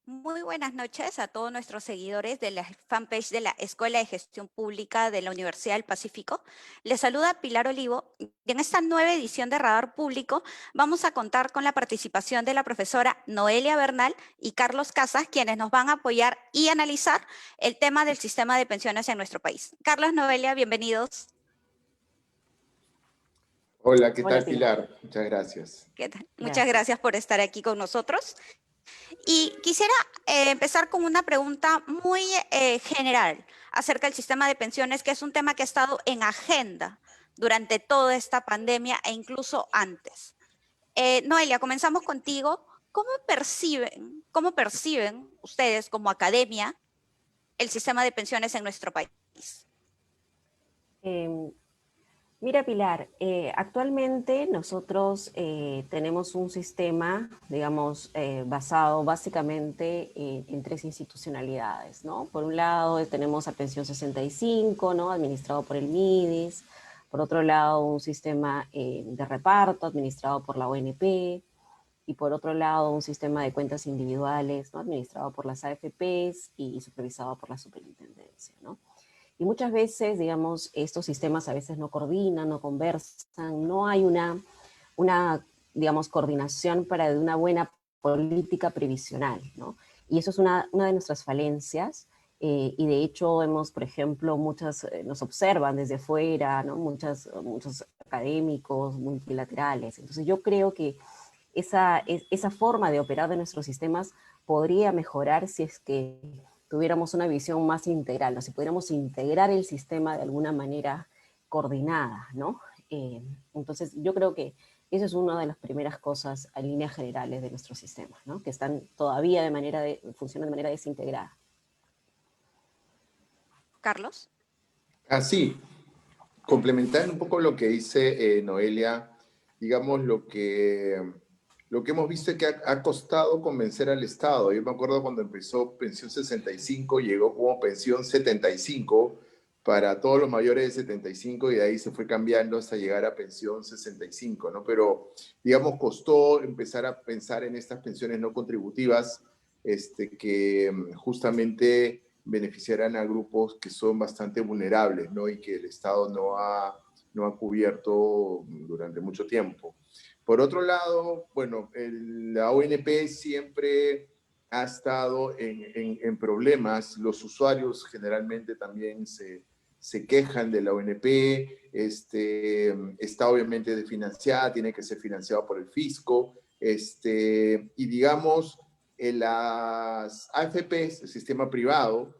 Muy buenas noches a todos nuestros seguidores de la fanpage de la Escuela de Gestión Pública de la Universidad del Pacífico. Les saluda Pilar Olivo y en esta nueva edición de Radar Público vamos a contar con la participación de la profesora Noelia Bernal y Carlos Casas, quienes nos van a apoyar y analizar el tema del sistema de pensiones en nuestro país. Carlos, Noelia, bienvenidos. Hola, ¿qué Hola tal, Pilar, Pilar? Muchas gracias. ¿Qué tal? Muchas gracias. gracias por estar aquí con nosotros. Y quisiera empezar con una pregunta muy general acerca del sistema de pensiones, que es un tema que ha estado en agenda durante toda esta pandemia e incluso antes. Noelia, comenzamos contigo. Cómo perciben ustedes como academia el sistema de pensiones en nuestro país? Eh, Mira Pilar, actualmente nosotros tenemos un sistema, digamos, basado básicamente en tres institucionalidades, ¿no? Por un lado tenemos a Pensión 65, ¿no? Administrado por el MIDIS. Por otro lado, un sistema de reparto administrado por la ONP. Y por otro lado, un sistema de cuentas individuales, ¿no? Administrado por las AFPs y supervisado por la superintendencia, ¿no? Y muchas veces, digamos, estos sistemas a veces no coordinan, no conversan, no hay una digamos, coordinación para de una buena política previsional, ¿no? Y eso es una de nuestras falencias, y de hecho hemos, por ejemplo, nos observan desde fuera, ¿no? Muchos académicos multilaterales. Entonces yo creo que esa forma de operar de nuestros sistemas podría mejorar si es que tuviéramos una visión más integral, ¿no? Si pudiéramos integrar el sistema de alguna manera coordinada, ¿no? Entonces yo creo que eso es una de las primeras cosas a líneas generales de nuestros sistemas, ¿no? Que están todavía funcionan de manera desintegrada. Carlos. Así, complementando un poco lo que dice Noelia, digamos lo que hemos visto es que ha costado convencer al Estado. Yo me acuerdo cuando empezó Pensión 65, llegó como Pensión 75 para todos los mayores de 75 y de ahí se fue cambiando hasta llegar a Pensión 65, ¿no? Pero, digamos, costó empezar a pensar en estas pensiones no contributivas, que justamente beneficiarán a grupos que son bastante vulnerables, ¿no? Y que el Estado no ha cubierto durante mucho tiempo. Por otro lado, bueno, la ONP siempre ha estado en problemas. Los usuarios generalmente también se quejan de la ONP. Está obviamente desfinanciada, tiene que ser financiado por el fisco. Y digamos, en las AFPs, el sistema privado,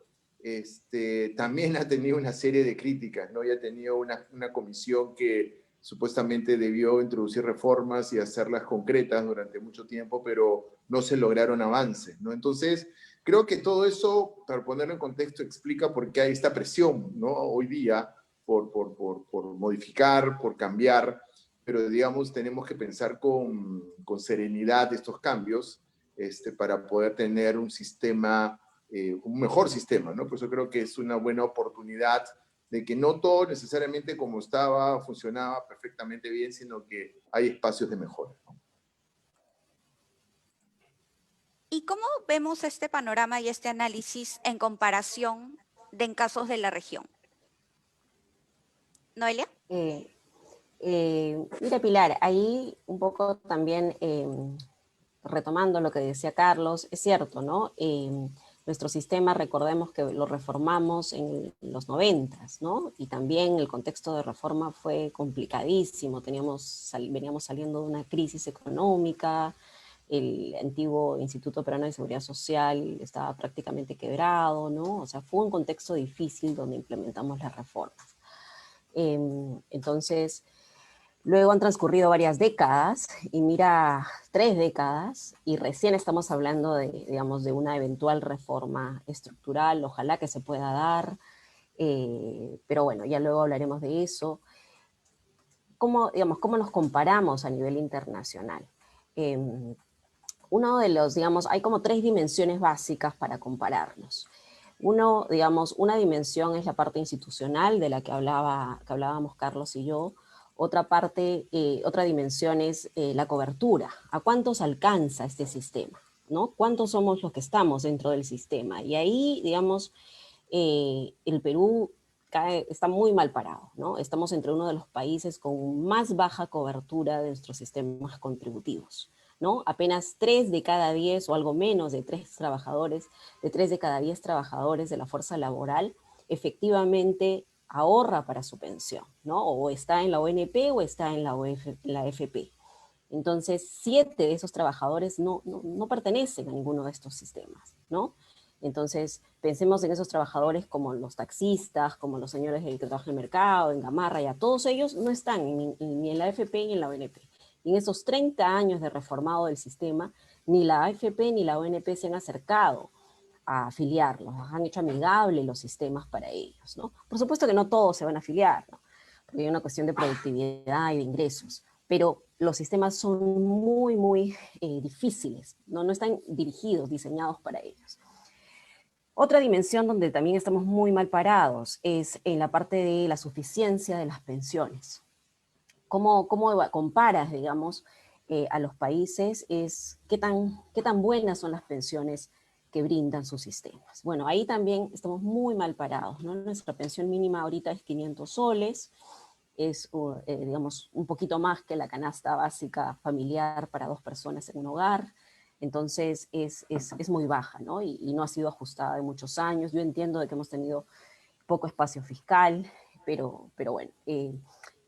también ha tenido una serie de críticas, ¿no? Y ha tenido una comisión que supuestamente debió introducir reformas y hacerlas concretas durante mucho tiempo, pero no se lograron avances, ¿no? Entonces, creo que todo eso, para ponerlo en contexto, explica por qué hay esta presión, ¿no? Hoy día, por modificar, por cambiar, pero digamos, tenemos que pensar con serenidad estos cambios, para poder tener un mejor sistema, ¿no? Por eso creo que es una buena oportunidad de que no todo necesariamente como estaba funcionaba perfectamente bien, sino que hay espacios de mejora, ¿no? ¿Y cómo vemos este panorama y este análisis en comparación en casos de la región? Noelia. Mira Pilar, ahí un poco también retomando lo que decía Carlos, es cierto, ¿no? Nuestro sistema, recordemos que lo reformamos en los 90s, ¿no? Y también el contexto de reforma fue complicadísimo, veníamos saliendo de una crisis económica, el antiguo Instituto Peruano de Seguridad Social estaba prácticamente quebrado, ¿no? O sea, fue un contexto difícil donde implementamos las reformas. Entonces, luego han transcurrido varias décadas, y mira, 3 décadas, y recién estamos hablando digamos, de una eventual reforma estructural, ojalá que se pueda dar, pero bueno, ya luego hablaremos de eso. ¿Cómo nos comparamos a nivel internacional? Digamos, hay como 3 dimensiones básicas para compararnos. Una dimensión es la parte institucional de la que hablábamos Carlos y yo. Otra dimensión es la cobertura. ¿A cuántos alcanza este sistema? ¿no? ¿Cuántos somos los que estamos dentro del sistema? Y ahí, digamos, el Perú está muy mal parado, ¿no? Estamos entre uno de los países con más baja cobertura de nuestros sistemas contributivos, ¿no? Apenas 3 de cada 10 o algo menos de 3 trabajadores, de 3 de cada 10 trabajadores de la fuerza laboral efectivamente ahorra para su pensión, ¿no? O está en la ONP o está en la FP. Entonces, 7 de esos trabajadores no pertenecen a ninguno de estos sistemas, ¿no? Entonces, pensemos en esos trabajadores como los taxistas, como los señores que trabajan en el mercado, en Gamarra, ya todos ellos no están ni en la AFP ni en la ONP. Y en esos 30 años de reformado del sistema, ni la AFP ni la ONP se han acercado a afiliarlos, han hecho amigables los sistemas para ellos, ¿no? Por supuesto que no todos se van a afiliar, ¿no? Porque hay una cuestión de productividad y de ingresos, pero los sistemas son muy difíciles, ¿no? No están dirigidos, diseñados para ellos. Otra dimensión donde también estamos muy mal parados es en la parte de la suficiencia de las pensiones. ¿Cómo comparas, digamos, a los países? Es qué tan buenas son las pensiones que brindan sus sistemas. Bueno, ahí también estamos muy mal parados, ¿no? Nuestra pensión mínima ahorita es 500 soles, es, digamos, un poquito más que la canasta básica familiar para 2 personas en un hogar. Entonces es muy baja, ¿no? Y no ha sido ajustada en muchos años. Yo entiendo de que hemos tenido poco espacio fiscal, pero bueno,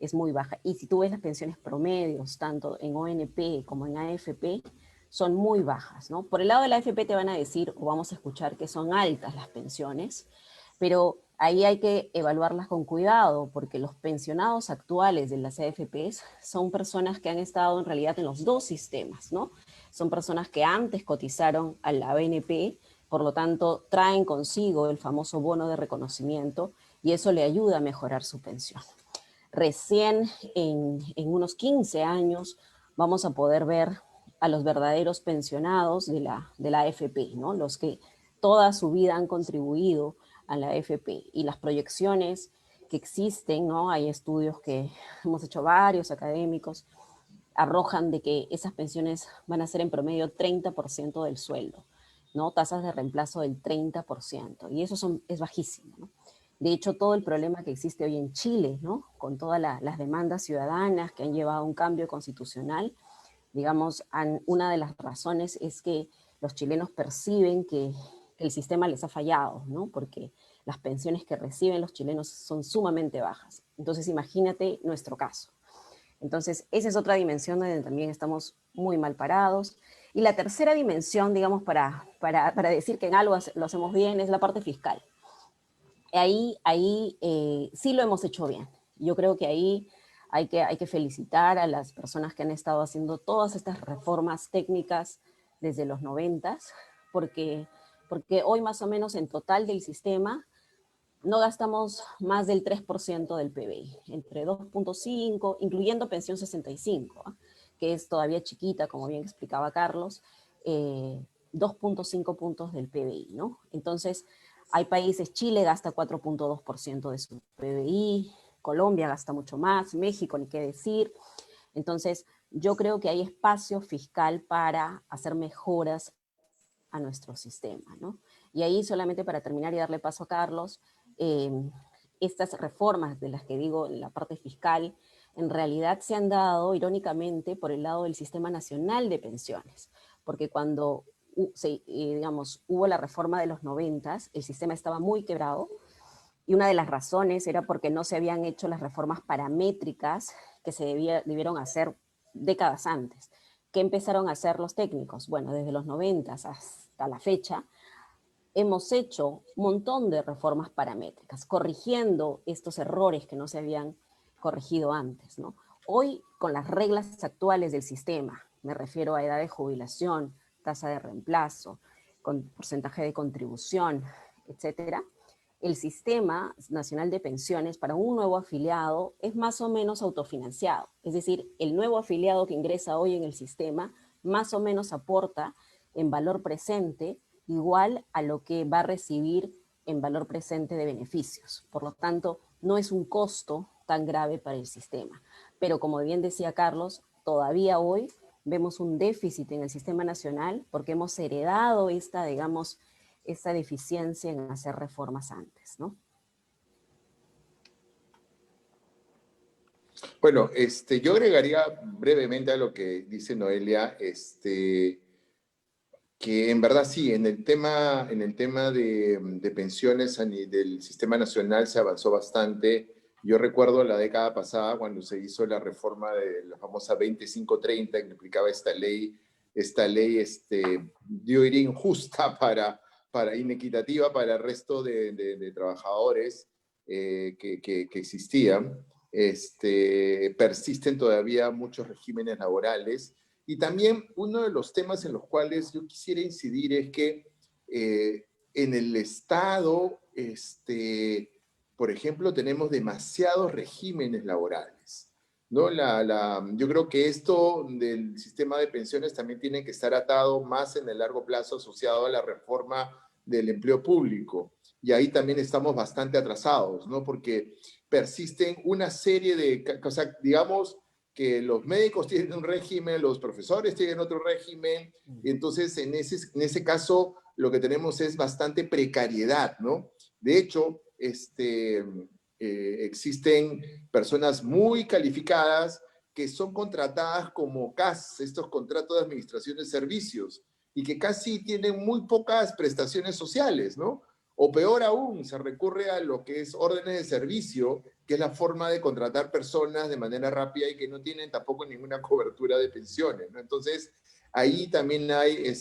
es muy baja. Y si tú ves las pensiones promedios, tanto en ONP como en AFP, son muy bajas, ¿no? Por el lado de la AFP te van a decir, o vamos a escuchar, que son altas las pensiones, pero ahí hay que evaluarlas con cuidado, porque los pensionados actuales de las AFPs son personas que han estado en realidad en los dos sistemas, ¿no? Son personas que antes cotizaron a la ONP, por lo tanto traen consigo el famoso bono de reconocimiento y eso le ayuda a mejorar su pensión. Recién en unos 15 años vamos a poder ver a los verdaderos pensionados de la AFP, ¿no? Los que toda su vida han contribuido a la AFP y las proyecciones que existen, ¿no? Hay estudios que hemos hecho varios académicos, arrojan de que esas pensiones van a ser en promedio 30% del sueldo, ¿no? Tasas de reemplazo del 30%, y eso es bajísimo, ¿no? De hecho, todo el problema que existe hoy en Chile, ¿no? Con todas las demandas ciudadanas que han llevado a un cambio constitucional, digamos, una de las razones es que los chilenos perciben que el sistema les ha fallado, ¿no? Porque las pensiones que reciben los chilenos son sumamente bajas. Entonces, imagínate nuestro caso. Entonces, esa es otra dimensión donde también estamos muy mal parados. Y la tercera dimensión, digamos, para decir que en algo lo hacemos bien, es la parte fiscal. Ahí sí lo hemos hecho bien. Yo creo que ahí hay que felicitar a las personas que han estado haciendo todas estas reformas técnicas desde los 90, porque hoy más o menos en total del sistema no gastamos más del 3% del PBI, entre 2.5, incluyendo pensión 65, ¿eh? Que es todavía chiquita, como bien explicaba Carlos, 2.5 puntos del PBI, ¿no? Entonces, hay países, Chile gasta 4.2% de su PBI, Colombia gasta mucho más, México, ni qué decir. Entonces, yo creo que hay espacio fiscal para hacer mejoras a nuestro sistema, ¿no? Y ahí solamente para terminar y darle paso a Carlos, eh, estas reformas de las que digo en la parte fiscal, en realidad se han dado irónicamente por el lado del Sistema Nacional de Pensiones, porque cuando digamos, hubo la reforma de los 90, el sistema estaba muy quebrado, y una de las razones era porque no se habían hecho las reformas paramétricas que se debieron hacer décadas antes. ¿Qué empezaron a hacer los técnicos? Bueno, desde los 90 hasta la fecha, hemos hecho un montón de reformas paramétricas, corrigiendo estos errores que no se habían corregido antes, ¿no? Hoy, con las reglas actuales del sistema, me refiero a edad de jubilación, tasa de reemplazo, con porcentaje de contribución, etcétera, el Sistema Nacional de Pensiones para un nuevo afiliado es más o menos autofinanciado. Es decir, el nuevo afiliado que ingresa hoy en el sistema más o menos aporta en valor presente igual a lo que va a recibir en valor presente de beneficios. Por lo tanto, no es un costo tan grave para el sistema. Pero como bien decía Carlos, todavía hoy vemos un déficit en el sistema nacional porque hemos heredado esta, digamos, esta deficiencia en hacer reformas antes, ¿no? Bueno, yo agregaría brevemente a lo que dice Noelia, que en verdad sí, en el tema de pensiones del sistema nacional se avanzó bastante. Yo recuerdo la década pasada cuando se hizo la reforma de la famosa 2530, que implicaba esta ley yo diría injusta inequitativa para el resto de trabajadores que existían. Persisten todavía muchos regímenes laborales y también uno de los temas en los cuales yo quisiera incidir es que en el Estado, por ejemplo, tenemos demasiados regímenes laborales, ¿no? Yo creo que esto del sistema de pensiones también tiene que estar atado más en el largo plazo asociado a la reforma del empleo público. Y ahí también estamos bastante atrasados, ¿no? Porque persisten una serie de, o sea, digamos, que los médicos tienen un régimen, los profesores tienen otro régimen, y entonces en ese caso lo que tenemos es bastante precariedad, ¿no? De hecho, existen personas muy calificadas que son contratadas como CAS, estos contratos de administración de servicios, y que casi tienen muy pocas prestaciones sociales, ¿no? O peor aún, se recurre a lo que es órdenes de servicio, que es la forma de contratar personas de manera rápida y que no tienen tampoco ninguna cobertura de pensiones, ¿no? Entonces, ahí también hay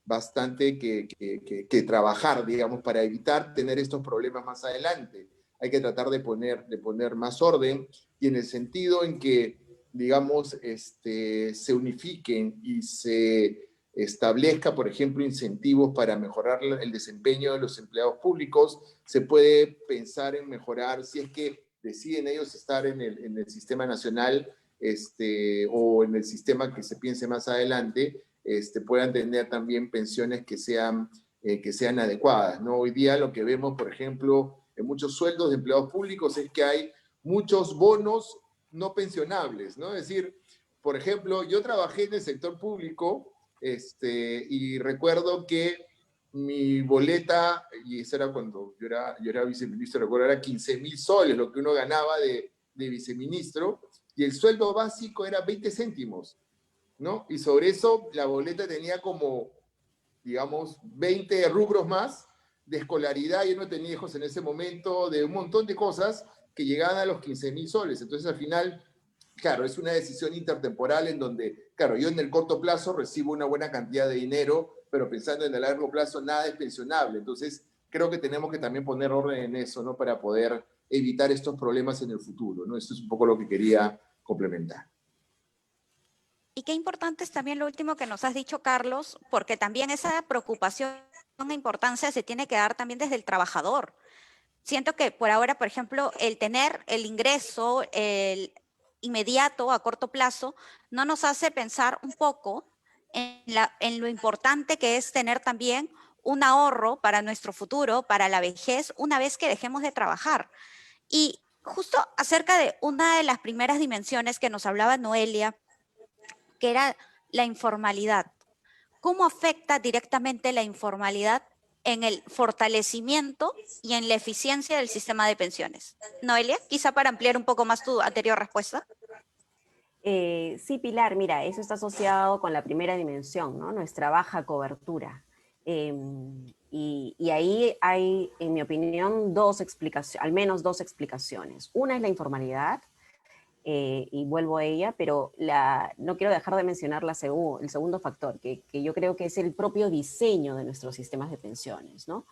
bastante que trabajar, digamos, para evitar tener estos problemas más adelante. Hay que tratar de poner más orden y en el sentido en que, digamos, se unifiquen y se establezca, por ejemplo, incentivos para mejorar el desempeño de los empleados públicos, se puede pensar en mejorar, si es que deciden ellos estar en el sistema nacional o en el sistema que se piense más adelante, puedan tener también pensiones que sean adecuadas, ¿no? Hoy día lo que vemos, por ejemplo, en muchos sueldos de empleados públicos es que hay muchos bonos no pensionables, ¿no? Es decir, por ejemplo, yo trabajé en el sector público y recuerdo que mi boleta, y eso era cuando yo era viceministro, recuerdo, era 15.000 soles lo que uno ganaba de viceministro, y el sueldo básico era 20 céntimos, ¿no? Y sobre eso la boleta tenía como, digamos, 20 rubros más de escolaridad, yo no tenía hijos en ese momento, de un montón de cosas que llegaban a los 15.000 soles. Entonces, al final, claro, es una decisión intertemporal en donde, claro, yo en el corto plazo recibo una buena cantidad de dinero, pero pensando en el largo plazo, nada es pensionable. Entonces, creo que tenemos que también poner orden en eso, ¿no? Para poder evitar estos problemas en el futuro, ¿no? Esto es un poco lo que quería complementar. Y qué importante es también lo último que nos has dicho, Carlos, porque también esa preocupación e importancia se tiene que dar también desde el trabajador. Siento que por ahora, por ejemplo, el tener el ingreso el inmediato, a corto plazo, no nos hace pensar un poco en lo importante que es tener también un ahorro para nuestro futuro, para la vejez, una vez que dejemos de trabajar. Y justo acerca de una de las primeras dimensiones que nos hablaba Noelia, que era la informalidad. ¿Cómo afecta directamente la informalidad en el fortalecimiento y en la eficiencia del sistema de pensiones? Noelia, quizá para ampliar un poco más tu anterior respuesta. Sí, Pilar, mira, eso está asociado con la primera dimensión, ¿no? Nuestra baja cobertura. Y ahí hay, en mi opinión, al menos dos explicaciones. Una es la informalidad, y vuelvo a ella, pero no quiero dejar de mencionar el segundo factor, que yo creo que es el propio diseño de nuestros sistemas de pensiones, ¿no?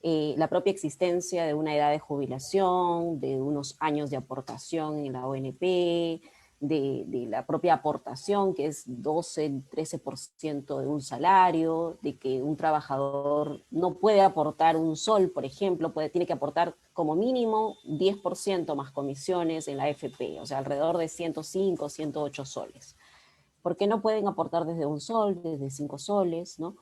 La propia existencia de una edad de jubilación, de unos años de aportación en la ONP, de la propia aportación, que es 12, 13% de un salario, de que un trabajador no puede aportar un sol, por ejemplo, tiene que aportar como mínimo 10% más comisiones en la AFP, o sea, alrededor de 105, 108 soles. ¿Por qué no pueden aportar desde un sol, desde 5 soles, ¿no?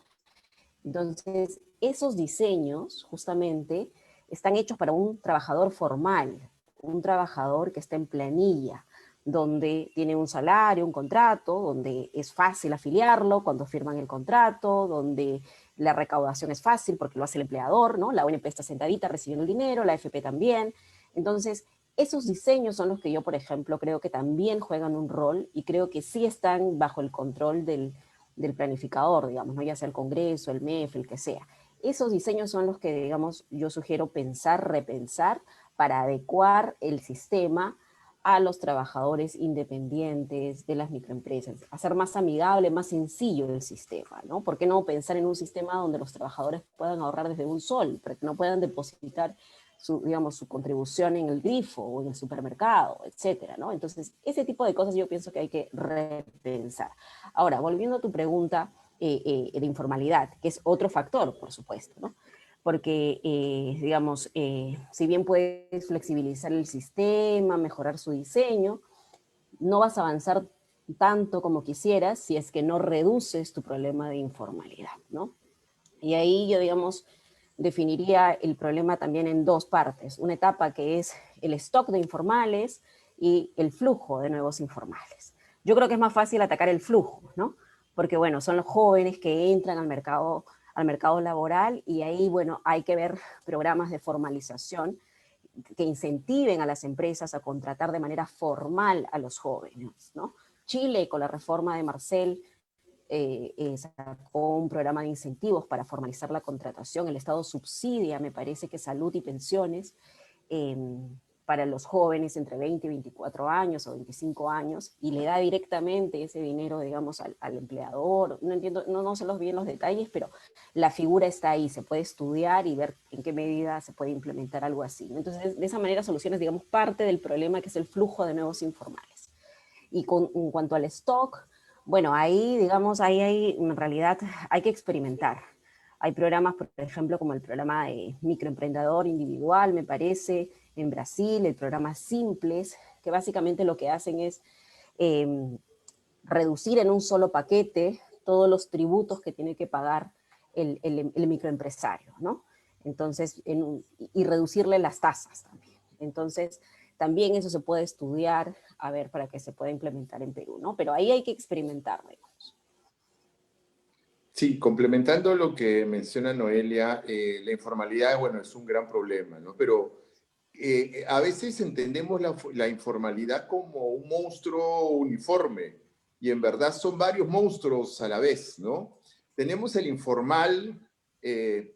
Entonces, esos diseños justamente están hechos para un trabajador formal, un trabajador que está en planilla, donde tienen un salario, un contrato, donde es fácil afiliarlo cuando firman el contrato, donde la recaudación es fácil porque lo hace el empleador, ¿no? La ONP está sentadita recibiendo el dinero, la AFP también. Entonces, esos diseños son los que yo, por ejemplo, creo que también juegan un rol y creo que sí están bajo el control del planificador, digamos, ¿no? Ya sea el Congreso, el MEF, el que sea. Esos diseños son los que, digamos, yo sugiero pensar, repensar para adecuar el sistema a los trabajadores independientes de las microempresas, hacer más amigable, más sencillo el sistema, ¿no? ¿Por qué no pensar en un sistema donde los trabajadores puedan ahorrar desde un sol, para que no puedan depositar su, digamos, su contribución en el grifo o en el supermercado, etcétera, ¿no? Entonces, ese tipo de cosas yo pienso que hay que repensar. Ahora, volviendo a tu pregunta de informalidad, que es otro factor, por supuesto, ¿no? Porque, digamos, si bien puedes flexibilizar el sistema, mejorar su diseño, no vas a avanzar tanto como quisieras si es que no reduces tu problema de informalidad, ¿no? Y ahí yo, digamos, definiría el problema también en dos partes. Una etapa que es el stock de informales y el flujo de nuevos informales. Yo creo que es más fácil atacar el flujo, ¿no? Porque, bueno, son los jóvenes que entran al mercado laboral y ahí, bueno, hay que ver programas de formalización que incentiven a las empresas a contratar de manera formal a los jóvenes, ¿no? Chile, con la reforma de Marcel, sacó un programa de incentivos para formalizar la contratación. El Estado subsidia, me parece que salud y pensiones para los jóvenes entre 20 y 24 años o 25 años y le da directamente ese dinero, digamos, al empleador. No entiendo, no sé bien los detalles, pero la figura está ahí, se puede estudiar y ver en qué medida se puede implementar algo así. Entonces, de esa manera solucionas, digamos, parte del problema que es el flujo de nuevos informales. Y en cuanto al stock, bueno, ahí, digamos, en realidad hay que experimentar. Hay programas, por ejemplo, como el programa de microemprendedor individual, me parece, en Brasil, el programa Simples, que básicamente lo que hacen es reducir en un solo paquete todos los tributos que tiene que pagar el microempresario, ¿no? Entonces, y reducirle las tasas también. Entonces, también eso se puede estudiar, a ver, para que se pueda implementar en Perú, ¿no? Pero ahí hay que experimentar, digamos. Sí, complementando lo que menciona Noelia, la informalidad, bueno, es un gran problema, ¿no? Pero a veces entendemos la informalidad como un monstruo uniforme y en verdad son varios monstruos a la vez, ¿no? Tenemos el informal,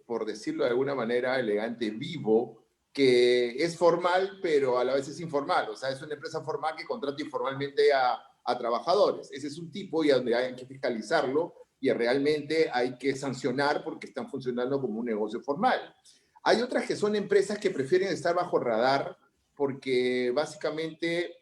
por decirlo de alguna manera elegante, vivo, que es formal, pero a la vez es informal. O sea, es una empresa formal que contrata informalmente a trabajadores. Ese es un tipo y a donde hay que fiscalizarlo y realmente hay que sancionar porque están funcionando como un negocio formal. Hay otras que son empresas que prefieren estar bajo radar porque básicamente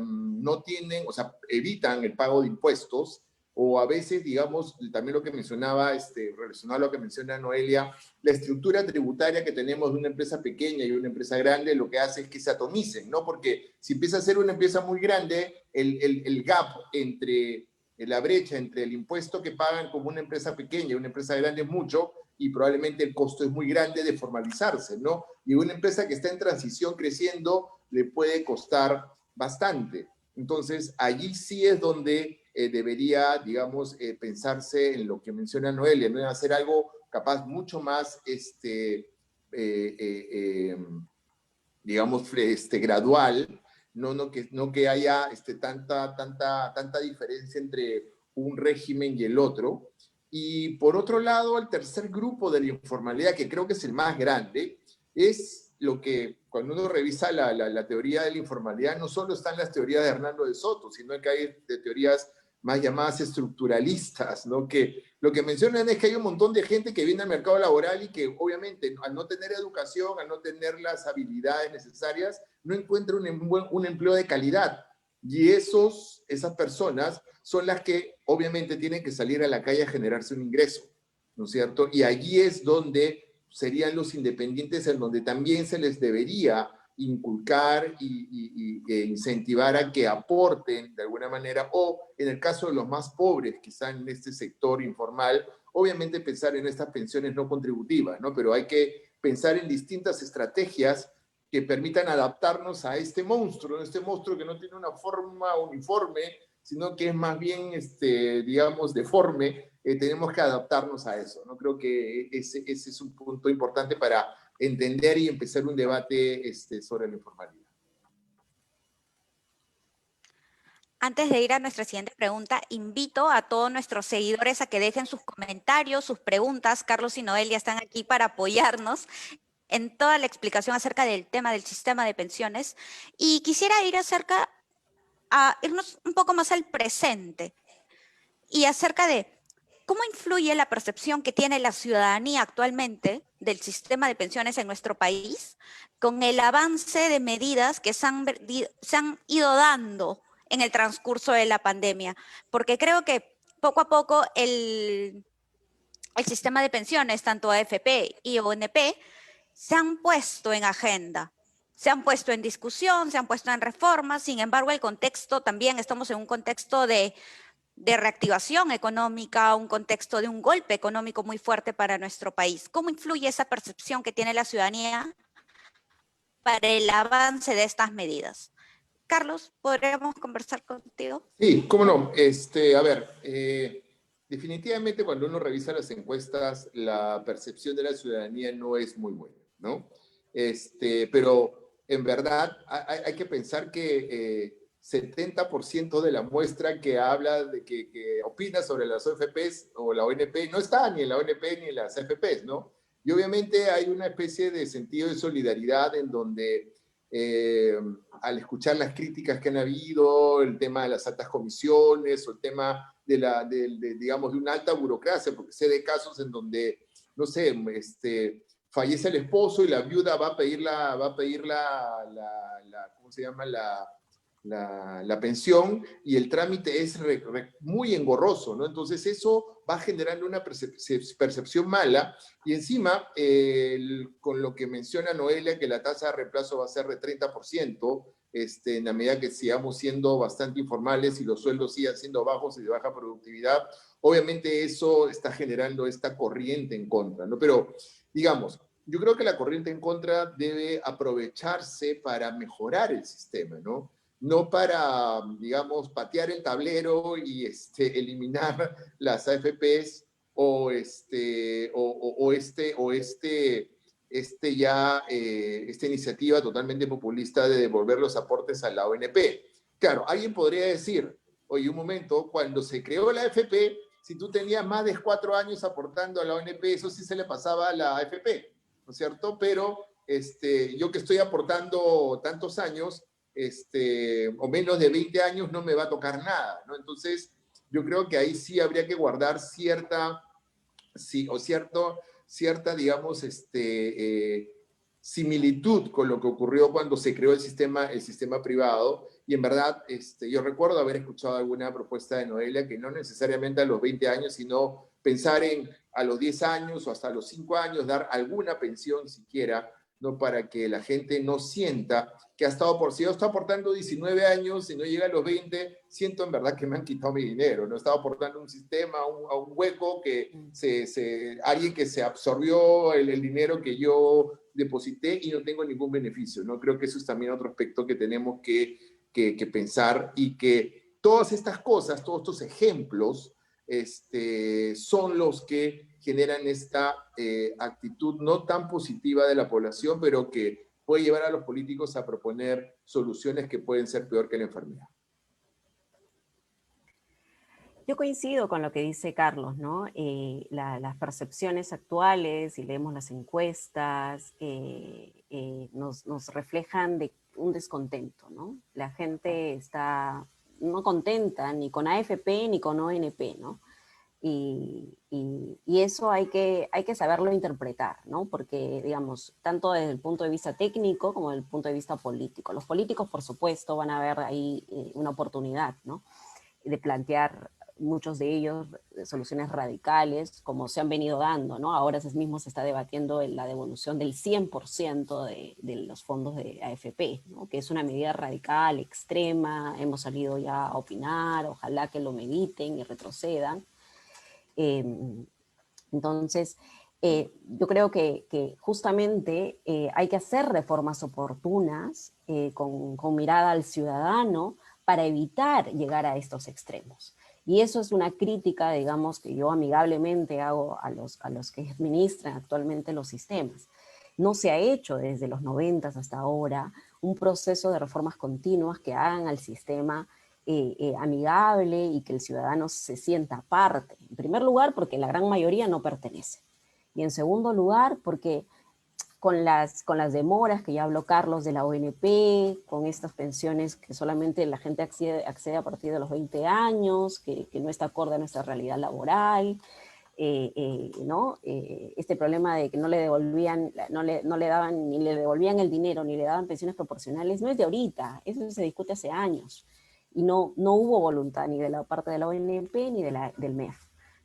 no tienen, o sea, evitan el pago de impuestos o a veces, digamos, también lo que mencionaba, relacionado a lo que menciona Noelia, la estructura tributaria que tenemos de una empresa pequeña y una empresa grande lo que hace es que se atomicen, ¿no? Porque si empieza a ser una empresa muy grande, el gap entre la brecha entre el impuesto que pagan como una empresa pequeña y una empresa grande es mucho, y probablemente el costo es muy grande de formalizarse, ¿no? Y una empresa que está en transición creciendo le puede costar bastante. Entonces, allí sí es donde debería, digamos, pensarse en lo que menciona Noelia, ¿no? Hacer algo capaz mucho más, digamos, gradual, no que haya tanta diferencia entre un régimen y el otro. Y por otro lado, el tercer grupo de la informalidad, que creo que es el más grande, es lo que cuando uno revisa la teoría de la informalidad, no solo están las teorías de Hernando de Soto, sino que hay de teorías más llamadas estructuralistas, ¿no? Que lo que mencionan es que hay un montón de gente que viene al mercado laboral y que obviamente al no tener educación, al no tener las habilidades necesarias, no encuentra un empleo de calidad. Y esas personas son las que obviamente tienen que salir a la calle a generarse un ingreso, ¿no es cierto? Y allí es donde serían los independientes, en donde también se les debería inculcar e incentivar a que aporten de alguna manera, o en el caso de los más pobres que están en este sector informal, obviamente pensar en estas pensiones no contributivas, ¿no? Pero hay que pensar en distintas estrategias que permitan adaptarnos a este monstruo que no tiene una forma uniforme, sino que es más bien, digamos, deforme. Tenemos que adaptarnos a eso, ¿no? Creo que ese es un punto importante para entender y empezar un debate sobre la informalidad. Antes de ir a nuestra siguiente pregunta, invito a todos nuestros seguidores a que dejen sus comentarios, sus preguntas. Carlos y Noelia están aquí para apoyarnos en toda la explicación acerca del tema del sistema de pensiones. Y quisiera ir irnos un poco más al presente y acerca de cómo influye la percepción que tiene la ciudadanía actualmente del sistema de pensiones en nuestro país con el avance de medidas que se han ido dando en el transcurso de la pandemia, porque creo que poco a poco el sistema de pensiones, tanto AFP y ONP, se han puesto en agenda, se han puesto en discusión, se han puesto en reformas. Sin embargo, el contexto también, estamos en un contexto de reactivación económica, un contexto de un golpe económico muy fuerte para nuestro país. ¿Cómo influye esa percepción que tiene la ciudadanía para el avance de estas medidas? Carlos, ¿podríamos conversar contigo? Sí, cómo no. A ver, definitivamente cuando uno revisa las encuestas, la percepción de la ciudadanía no es muy buena, ¿no? Pero en verdad hay que pensar que 70% de la muestra que habla, que opina sobre las OFPs o la ONP, no está ni en la ONP ni en las AFPs, ¿no? Y obviamente hay una especie de sentido de solidaridad en donde al escuchar las críticas que han habido, el tema de las altas comisiones o el tema digamos, de una alta burocracia, porque sé de casos en donde, no sé, fallece el esposo y la viuda va a pedir ¿cómo se llama? La pensión, y el trámite es muy engorroso, ¿no? Entonces eso va generando una percepción mala, y encima, con lo que menciona Noelia, que la tasa de reemplazo va a ser de 30%, en la medida que sigamos siendo bastante informales y los sueldos sigan siendo bajos y de baja productividad, obviamente eso está generando esta corriente en contra, ¿no? Pero, digamos, yo creo que la corriente en contra debe aprovecharse para mejorar el sistema, ¿no? No para, digamos, patear el tablero y eliminar las AFPs o esta iniciativa totalmente populista de devolver los aportes a la ONP. Claro, alguien podría decir, oye, un momento, cuando se creó la AFP, si tú tenías más de 4 años aportando a la ONP, eso sí se le pasaba a la AFP, ¿no es cierto? Pero yo que estoy aportando tantos años, o menos de 20 años, no me va a tocar nada, ¿no? Entonces, yo creo que ahí sí habría que guardar cierta, digamos, similitud con lo que ocurrió cuando se creó el sistema privado. Y en verdad, yo recuerdo haber escuchado alguna propuesta de Noelia que no necesariamente a los 20 años, sino pensar en a los 10 años o hasta los 5 años, dar alguna pensión siquiera, ¿no? Para que la gente no sienta que si yo estoy aportando 19 años y no llega a los 20, siento en verdad que me han quitado mi dinero, no estaba aportando un sistema, a un hueco que alguien que se absorbió el dinero que yo deposité y no tengo ningún beneficio, ¿no? Creo que eso es también otro aspecto que tenemos que pensar, y que todas estas cosas, todos estos ejemplos, son los que generan esta actitud no tan positiva de la población, pero que puede llevar a los políticos a proponer soluciones que pueden ser peor que la enfermedad. Yo coincido con lo que dice Carlos, ¿no? Las percepciones actuales, si leemos las encuestas, nos reflejan de un descontento, ¿no? La gente está no contenta ni con AFP ni con ONP, ¿no? Y eso hay que saberlo interpretar, ¿no? Porque, digamos, tanto desde el punto de vista técnico como desde el punto de vista político. Los políticos, por supuesto, van a ver ahí una oportunidad, ¿no? De plantear muchos de ellos soluciones radicales, como se han venido dando, ¿no? Ahora mismo se está debatiendo la devolución del 100% de los fondos de AFP, ¿no? Que es una medida radical, extrema. Hemos salido ya a opinar, ojalá que lo mediten y retrocedan. Entonces, yo creo que justamente hay que hacer reformas oportunas con mirada al ciudadano para evitar llegar a estos extremos. Y eso es una crítica, digamos, que yo amigablemente hago a los que administran actualmente los sistemas. No se ha hecho desde los 90 hasta ahora un proceso de reformas continuas que hagan al sistema amigable y que el ciudadano se sienta parte. En primer lugar, porque la gran mayoría no pertenece. Y en segundo lugar, porque con las demoras que ya habló Carlos de la ONP, con estas pensiones que solamente la gente accede a partir de los 20 años, que no está acorde a nuestra realidad laboral, ¿no? Este problema de que no le devolvían, no le daban, ni le devolvían el dinero, ni le daban pensiones proporcionales, no es de ahorita, eso se discute hace años. Y no hubo voluntad ni de la parte de la ONP ni del MEF,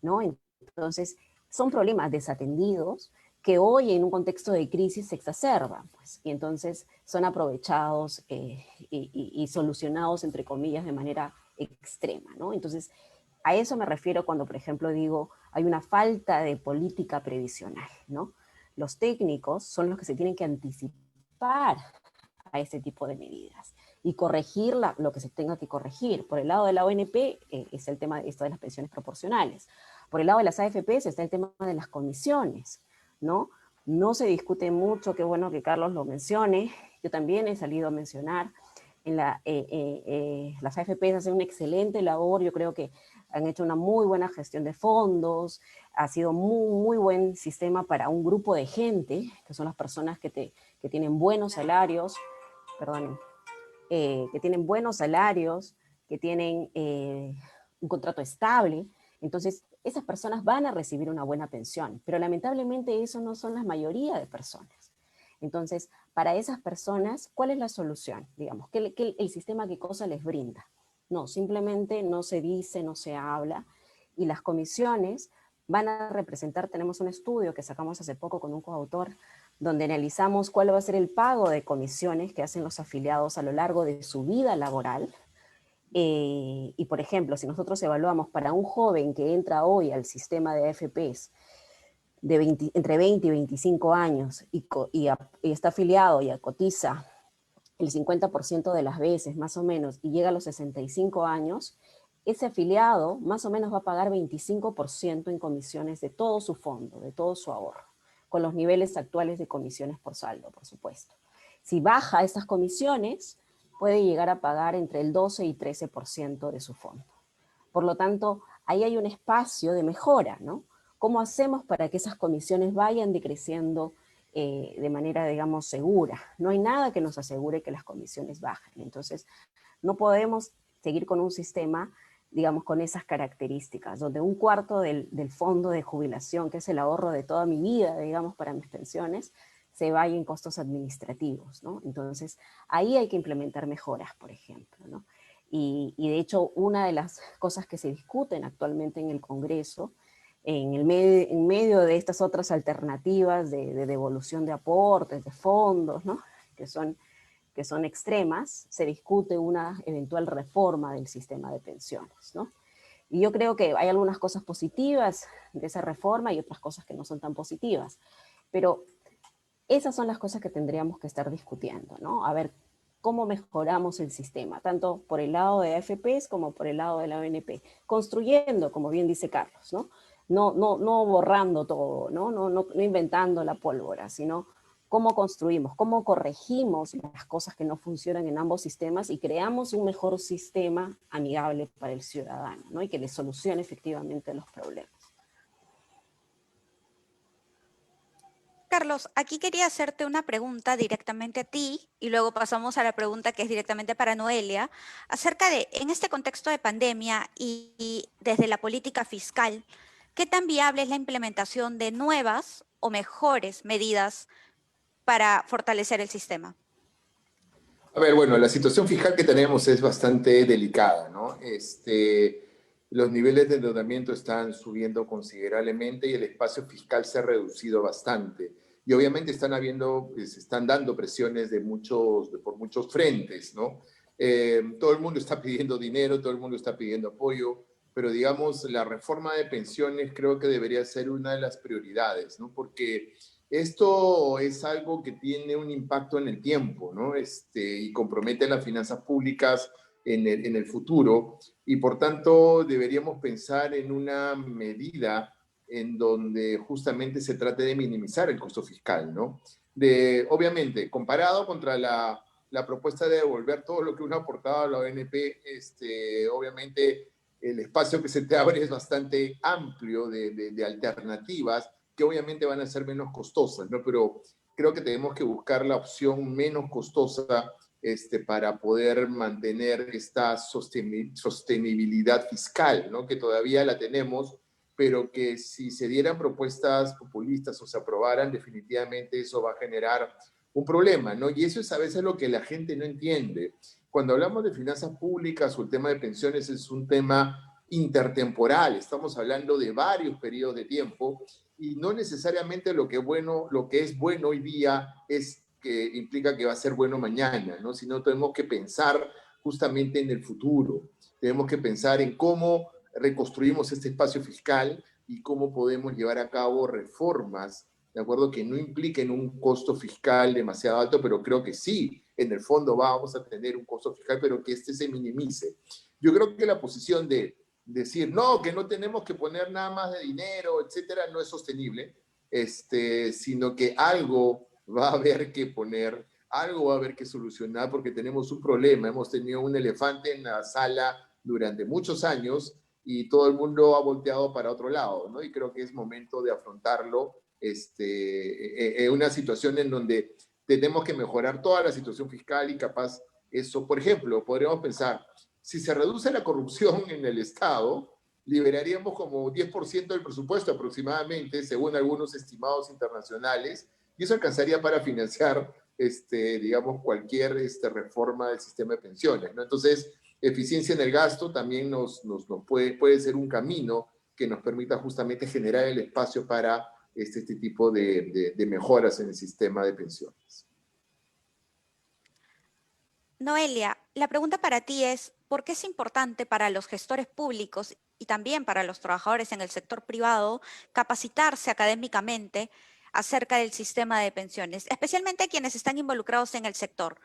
¿no? Entonces, son problemas desatendidos que hoy en un contexto de crisis se exacerban, pues, y entonces son aprovechados y solucionados, entre comillas, de manera extrema, ¿no? Entonces, a eso me refiero cuando, por ejemplo, digo, hay una falta de política previsional, ¿no? Los técnicos son los que se tienen que anticipar a ese tipo de medidas y corregir lo que se tenga que corregir. Por el lado de la ONP es el tema de esto de las pensiones proporcionales. Por el lado de las AFPs está el tema de las comisiones, ¿no? No se discute mucho, qué bueno que Carlos lo mencione, yo también he salido a mencionar, las AFPs hacen una excelente labor, yo creo que han hecho una muy buena gestión de fondos, ha sido muy buen sistema para un grupo de gente, que son las personas que tienen buenos salarios, perdonen, que tienen buenos salarios, que tienen un contrato estable. Entonces, esas personas van a recibir una buena pensión, pero lamentablemente eso no son la mayoría de personas. Entonces, para esas personas, ¿cuál es la solución? Digamos, ¿qué el sistema qué cosa les brinda? No, simplemente no se dice, no se habla, y las comisiones van a representar, tenemos un estudio que sacamos hace poco con un coautor, donde analizamos cuál va a ser el pago de comisiones que hacen los afiliados a lo largo de su vida laboral. Y por ejemplo, si nosotros evaluamos para un joven que entra hoy al sistema de AFPs entre 20 y 25 años y está afiliado y cotiza el 50% de las veces más o menos y llega a los 65 años, ese afiliado más o menos va a pagar 25% en comisiones de todo su fondo, de todo su ahorro, con los niveles actuales de comisiones por saldo, por supuesto. Si baja esas comisiones, puede llegar a pagar entre el 12 y 13% de su fondo. Por lo tanto, ahí hay un espacio de mejora, ¿no? ¿Cómo hacemos para que esas comisiones vayan decreciendo de manera, digamos, segura? No hay nada que nos asegure que las comisiones bajen. Entonces, no podemos seguir con un sistema, digamos, con esas características, donde un cuarto del fondo de jubilación, que es el ahorro de toda mi vida, digamos, para mis pensiones, se vaya en costos administrativos, ¿no? Entonces, ahí hay que implementar mejoras, por ejemplo, ¿no? Y de hecho, una de las cosas que se discuten actualmente en el Congreso, en medio de estas otras alternativas de devolución de aportes, de fondos, ¿no? que son extremas, se discute una eventual reforma del sistema de pensiones, ¿no? Y yo creo que hay algunas cosas positivas de esa reforma y otras cosas que no son tan positivas, pero esas son las cosas que tendríamos que estar discutiendo, ¿no? A ver cómo mejoramos el sistema, tanto por el lado de AFPs como por el lado de la ONP, construyendo, como bien dice Carlos, ¿no? No borrando todo, no inventando la pólvora, sino cómo construimos, cómo corregimos las cosas que no funcionan en ambos sistemas y creamos un mejor sistema amigable para el ciudadano, ¿no? Y que le solucione efectivamente los problemas. Carlos, aquí quería hacerte una pregunta directamente a ti y luego pasamos a la pregunta que es directamente para Noelia, acerca de, en este contexto de pandemia y desde la política fiscal, ¿qué tan viable es la implementación de nuevas o mejores medidas para fortalecer el sistema? A ver, bueno, la situación fiscal que tenemos es bastante delicada, ¿no? Los niveles de endeudamiento están subiendo considerablemente y el espacio fiscal se ha reducido bastante. Y obviamente se están dando presiones por muchos frentes, ¿no? Todo el mundo está pidiendo dinero, todo el mundo está pidiendo apoyo. pero digamos, la reforma de pensiones creo que debería ser una de las prioridades, ¿no? Porque esto es algo que tiene un impacto en el tiempo, ¿no? Y compromete las finanzas públicas en el futuro, y por tanto deberíamos pensar en una medida en donde justamente se trate de minimizar el costo fiscal, ¿no? Obviamente, comparado contra la propuesta de devolver todo lo que uno ha aportado a la ONP, obviamente el espacio que se te abre es bastante amplio de alternativas que obviamente van a ser menos costosas, ¿no? Pero creo que tenemos que buscar la opción menos costosa para poder mantener esta sostenibilidad fiscal, ¿no? Que todavía la tenemos, pero que si se dieran propuestas populistas o se aprobaran, definitivamente eso va a generar un problema, ¿no? Y eso es a veces lo que la gente no entiende. Cuando hablamos de finanzas públicas o el tema de pensiones es un tema intertemporal, estamos hablando de varios periodos de tiempo y no necesariamente lo que es bueno hoy día es que implica que va a ser bueno mañana, ¿no? Sino tenemos que pensar justamente en el futuro, tenemos que pensar en cómo reconstruimos este espacio fiscal y cómo podemos llevar a cabo reformas, ¿de acuerdo? Que no impliquen un costo fiscal demasiado alto, pero creo que sí, en el fondo vamos a tener un costo fiscal, pero que se minimice. Yo creo que la posición de decir, no, que no tenemos que poner nada más de dinero, etcétera, no es sostenible, sino que algo va a haber que poner, algo va a haber que solucionar porque tenemos un problema. Hemos tenido un elefante en la sala durante muchos años y todo el mundo ha volteado para otro lado, ¿no? Y creo que es momento de afrontarlo en una situación en donde tenemos que mejorar toda la situación fiscal y capaz eso, por ejemplo, podríamos pensar, si se reduce la corrupción en el Estado, liberaríamos como 10% del presupuesto aproximadamente, según algunos estimados internacionales, y eso alcanzaría para financiar, digamos, cualquier reforma del sistema de pensiones, ¿no? Entonces, eficiencia en el gasto también nos puede ser un camino que nos permita justamente generar el espacio para este tipo de mejoras en el sistema de pensiones. Noelia, la pregunta para ti es, ¿por qué es importante para los gestores públicos y también para los trabajadores en el sector privado capacitarse académicamente acerca del sistema de pensiones, especialmente quienes están involucrados en el sector?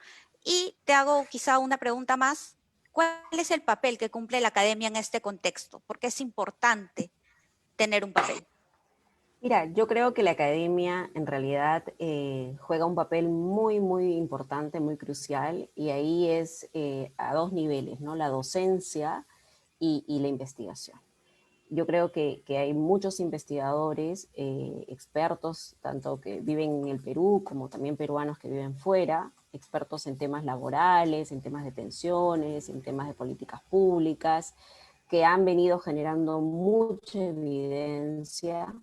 Y te hago quizá una pregunta más. ¿Cuál es el papel que cumple la academia en este contexto? ¿Por qué es importante tener un papel? Mira, yo creo que la academia en realidad juega un papel muy, muy importante, muy crucial, y ahí es a dos niveles, ¿no? La docencia y la investigación. Yo creo que hay muchos investigadores, expertos, tanto que viven en el Perú como también peruanos que viven fuera, expertos en temas laborales, en temas de pensiones, en temas de políticas públicas, que han venido generando mucha evidencia,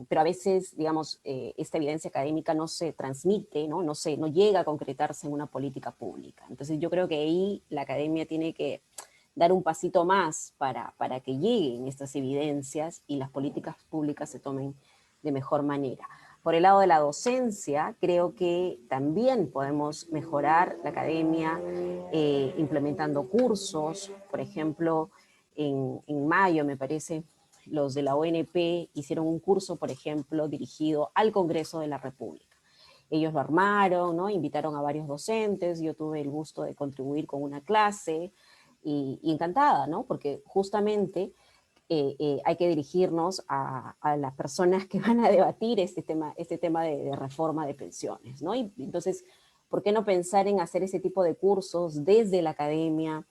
pero a veces, digamos, esta evidencia académica no se transmite, ¿no? No llega a concretarse en una política pública. Entonces yo creo que ahí la academia tiene que dar un pasito más para que lleguen estas evidencias y las políticas públicas se tomen de mejor manera. Por el lado de la docencia, creo que también podemos mejorar la academia implementando cursos. Por ejemplo, en mayo, me parece, los de la ONP hicieron un curso, por ejemplo, dirigido al Congreso de la República. Ellos lo armaron, ¿no? Invitaron a varios docentes, yo tuve el gusto de contribuir con una clase y encantada, ¿no? Porque justamente hay que dirigirnos a las personas que van a debatir este tema de reforma de pensiones, ¿no? Y entonces, ¿por qué no pensar en hacer ese tipo de cursos desde la academia,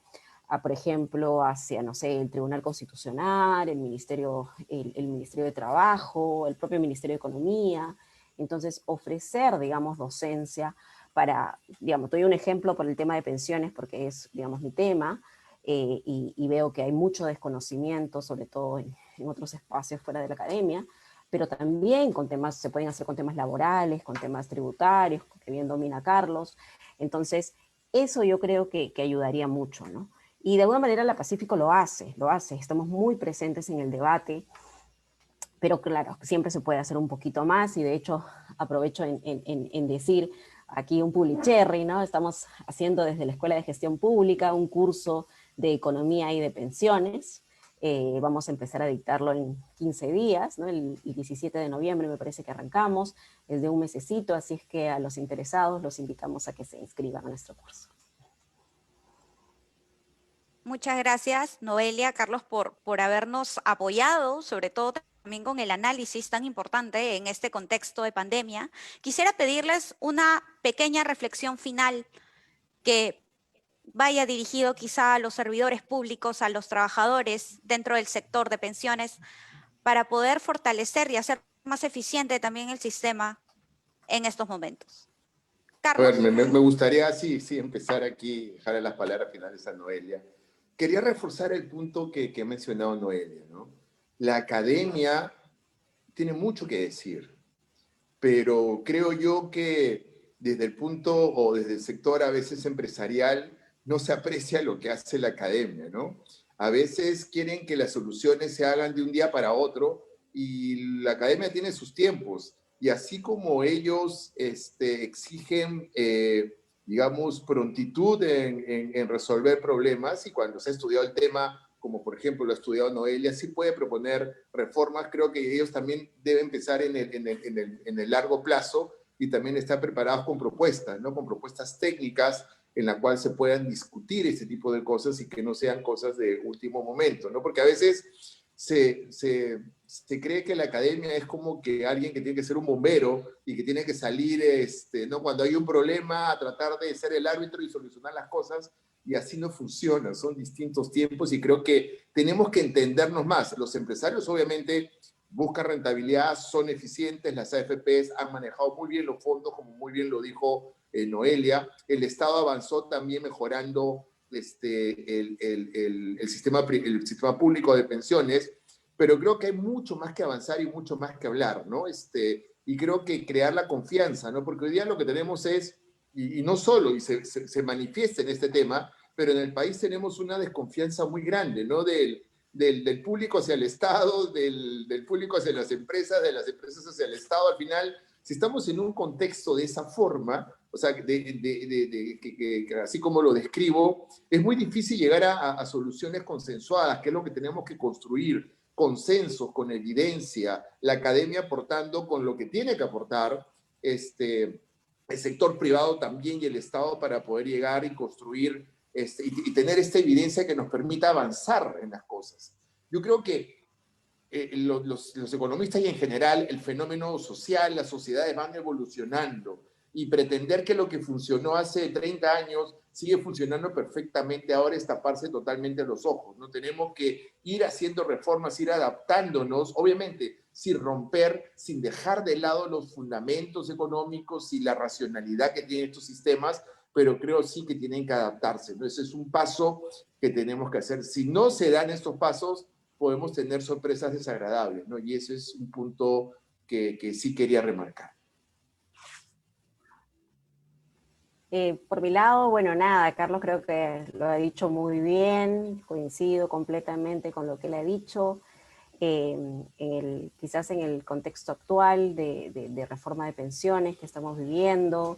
por ejemplo, hacia, no sé, el Tribunal Constitucional, el Ministerio de Trabajo, el propio Ministerio de Economía? Entonces, ofrecer, digamos, docencia para, digamos, te doy un ejemplo por el tema de pensiones, porque es, digamos, mi tema, y veo que hay mucho desconocimiento, sobre todo en otros espacios fuera de la academia, pero también con temas, se pueden hacer con temas laborales, con temas tributarios, que bien domina Carlos. Entonces, eso yo creo que ayudaría mucho, ¿no? Y de alguna manera la Pacífico lo hace, estamos muy presentes en el debate, pero claro, siempre se puede hacer un poquito más, y de hecho aprovecho en decir aquí un Publicherry, ¿no? Estamos haciendo desde la Escuela de Gestión Pública un curso de Economía y de Pensiones. Vamos a empezar a dictarlo en 15 días, ¿no? El 17 de noviembre me parece que arrancamos, es de un mesecito, así es que a los interesados los invitamos a que se inscriban a nuestro curso. Muchas gracias, Noelia, Carlos, por habernos apoyado, sobre todo también con el análisis tan importante en este contexto de pandemia. Quisiera pedirles una pequeña reflexión final que vaya dirigido quizá a los servidores públicos, a los trabajadores dentro del sector de pensiones, para poder fortalecer y hacer más eficiente también el sistema en estos momentos. A ver, Carlos. me gustaría, sí, empezar aquí, dejarle las palabras finales a Noelia. Quería reforzar el punto que ha mencionado Noelia, ¿no? La academia tiene mucho que decir, pero creo yo que desde el punto o desde el sector a veces empresarial no se aprecia lo que hace la academia, ¿no? A veces quieren que las soluciones se hagan de un día para otro y la academia tiene sus tiempos. Y así como ellos exigen, digamos, prontitud en resolver problemas, y cuando se ha estudiado el tema, como por ejemplo lo ha estudiado Noelia, sí puede proponer reformas, creo que ellos también deben pensar en el largo plazo y también estar preparados con propuestas, ¿no? Con propuestas técnicas en la cual se puedan discutir ese tipo de cosas y que no sean cosas de último momento, ¿no? Porque a veces se cree que la academia es como que alguien que tiene que ser un bombero y que tiene que salir, ¿no? Cuando hay un problema, a tratar de ser el árbitro y solucionar las cosas, y así no funciona, son distintos tiempos y creo que tenemos que entendernos más. Los empresarios obviamente buscan rentabilidad, son eficientes, las AFPs han manejado muy bien los fondos, como muy bien lo dijo Noelia. El Estado avanzó también mejorando el sistema público de pensiones, pero creo que hay mucho más que avanzar y mucho más que hablar, ¿no? Y creo que crear la confianza, ¿no? Porque hoy día lo que tenemos es, y no solo, y se manifiesta en este tema, pero en el país tenemos una desconfianza muy grande, ¿no? Del público hacia el Estado, del público hacia las empresas, de las empresas hacia el Estado. Al final, si estamos en un contexto de esa forma, o sea, así como lo describo, es muy difícil llegar a soluciones consensuadas, que es lo que tenemos que construir, consensos, con evidencia, la academia aportando con lo que tiene que aportar, el sector privado también y el Estado para poder llegar y construir y tener esta evidencia que nos permita avanzar en las cosas. Yo creo que los economistas y en general el fenómeno social, las sociedades van evolucionando y pretender que lo que funcionó hace 30 años sigue funcionando perfectamente ahora es taparse totalmente los ojos. No tenemos que ir haciendo reformas, ir adaptándonos, obviamente sin romper, sin dejar de lado los fundamentos económicos y la racionalidad que tienen estos sistemas, pero creo sí que tienen que adaptarse, ¿no? Ese es un paso que tenemos que hacer. Si no se dan estos pasos, podemos tener sorpresas desagradables, ¿no? Y ese es un punto que sí quería remarcar. Por mi lado, bueno, nada, Carlos creo que lo ha dicho muy bien, coincido completamente con lo que él ha dicho. Quizás en el contexto actual de reforma de pensiones que estamos viviendo,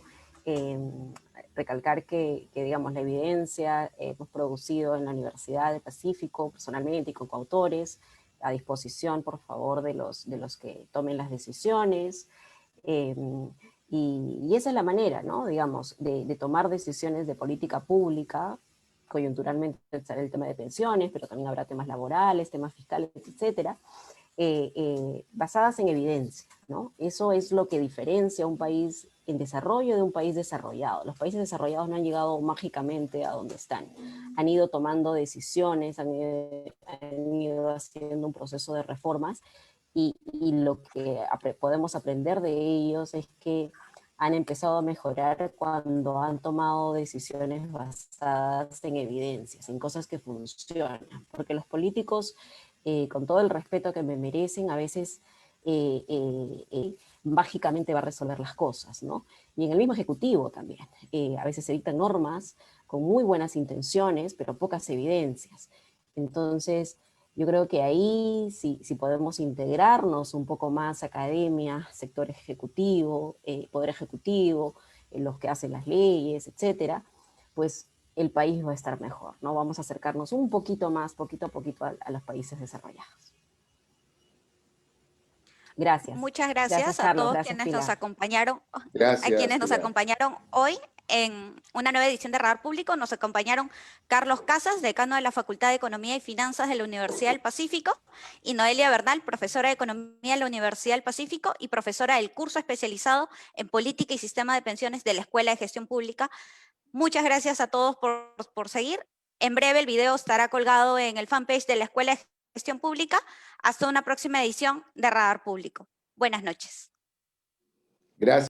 recalcar que, digamos, la evidencia hemos producido en la Universidad del Pacífico, personalmente y con coautores, a disposición, por favor, de los que tomen las decisiones. Y esa es la manera, ¿no? Digamos, de tomar decisiones de política pública. Coyunturalmente estará el tema de pensiones, pero también habrá temas laborales, temas fiscales, etcétera, basadas en evidencia, ¿no? Eso es lo que diferencia a un país en desarrollo de un país desarrollado. Los países desarrollados no han llegado mágicamente a donde están. Han ido tomando decisiones, han ido haciendo un proceso de reformas, y lo que podemos aprender de ellos es que han empezado a mejorar cuando han tomado decisiones basadas en evidencias, en cosas que funcionan. Porque los políticos, con todo el respeto que me merecen, a veces mágicamente va a resolver las cosas, ¿no? Y en el mismo ejecutivo también. A veces se dictan normas con muy buenas intenciones, pero pocas evidencias. Entonces, yo creo que ahí, si podemos integrarnos un poco más, academia, sector ejecutivo, poder ejecutivo, los que hacen las leyes, etcétera, pues el país va a estar mejor, ¿no? Vamos a acercarnos un poquito más, poquito a poquito, a los países desarrollados. Gracias. Muchas Gracias, gracias a Carlos. todos Gracias, quienes nos Pilar. acompañaron, Gracias, Pilar. hoy en una nueva edición de Radar Público. Nos acompañaron Carlos Casas, decano de la Facultad de Economía y Finanzas de la Universidad del Pacífico, y Noelia Bernal, profesora de Economía de la Universidad del Pacífico y profesora del curso especializado en Política y Sistema de Pensiones de la Escuela de Gestión Pública. Muchas gracias a todos por seguir. En breve el video estará colgado en el fanpage de la Escuela de Gestión Pública. Hasta una próxima edición de Radar Público. Buenas noches. Gracias.